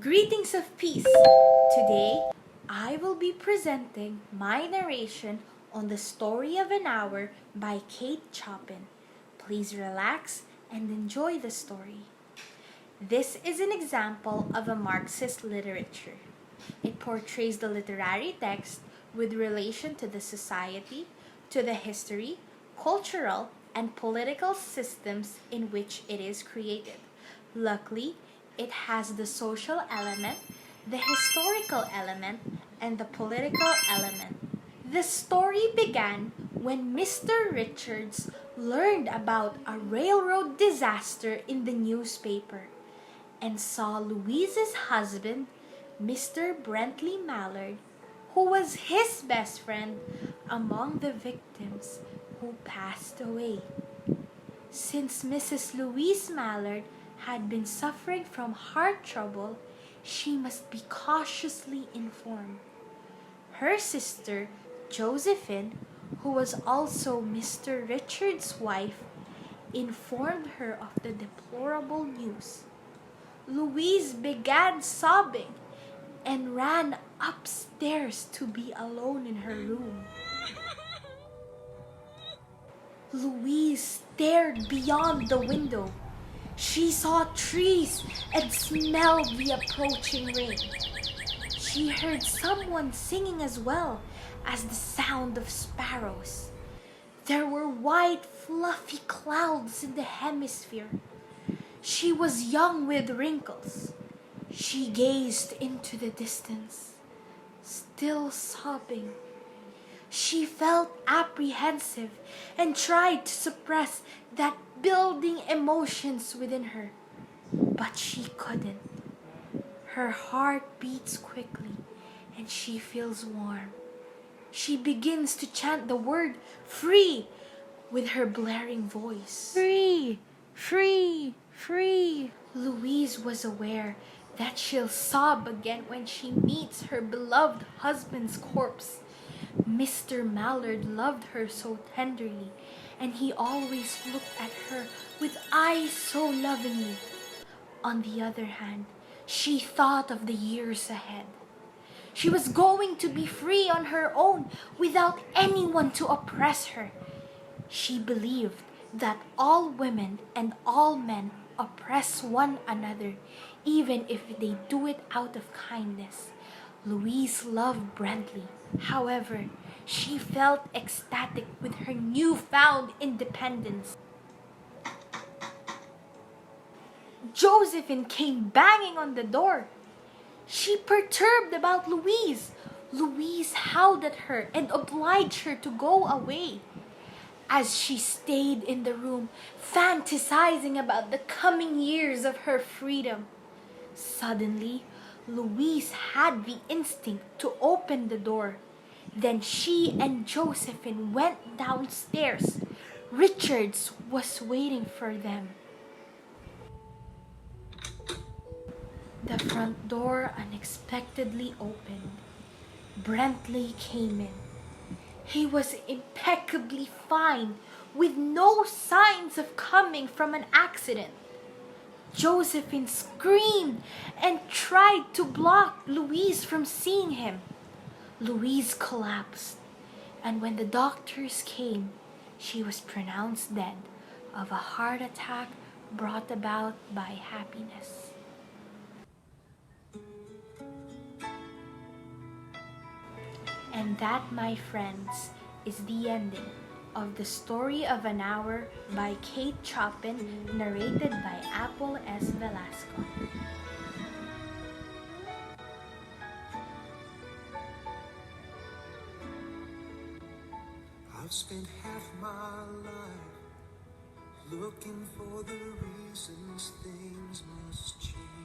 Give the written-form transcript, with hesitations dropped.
Greetings of peace! Today, I will be presenting my narration on The Story of an Hour by Kate Chopin. Please relax and enjoy the story. This is an example of a Marxist literature. It portrays the literary text with relation to the society, to the history, cultural, and political systems in which it is created. Luckily, it has the social element, the historical element, and the political element. The story began when Mr. Richards learned about a railroad disaster in the newspaper and saw Louise's husband, Mr. Brentley Mallard, who was his best friend, among the victims who passed away. Since Mrs. Louise Mallard had been suffering from heart trouble, she must be cautiously informed. Her sister, Josephine, who was also Mr. Richard's wife, informed her of the deplorable news. Louise began sobbing and ran upstairs to be alone in her room. Louise stared beyond the window. She saw trees and smelled the approaching rain. She heard someone singing as well as the sound of sparrows. There were white, fluffy clouds in the hemisphere. She was young with wrinkles. She gazed into the distance, still sobbing. She felt apprehensive and tried to suppress that building emotions within her, but she couldn't. Her heart beats quickly and she feels warm. She begins to chant the word free with her blaring voice. Free, free, free. Louise was aware that she'll sob again when she meets her beloved husband's corpse. Mr. Mallard loved her so tenderly, and he always looked at her with eyes so lovingly. On the other hand, she thought of the years ahead. She was going to be free on her own without anyone to oppress her. She believed that all women and all men oppress one another, even if they do it out of kindness. Louise loved Brentley. However, she felt ecstatic with her newfound independence. Josephine came banging on the door. She perturbed about Louise. Louise howled at her and obliged her to go away. As she stayed in the room, fantasizing about the coming years of her freedom, suddenly, Louise had the instinct to open the door. Then she and Josephine went downstairs. Richards was waiting for them. The front door unexpectedly opened. Brentley came in. He was impeccably fine, with no signs of coming from an accident. Josephine screamed and tried to block Louise from seeing him. Louise collapsed, and when the doctors came, she was pronounced dead of a heart attack brought about by happiness. And that, my friends, is the ending of The Story of an Hour by Kate Chopin, narrated by Apple S. Velasco. I've spent half my life looking for the reasons things must change.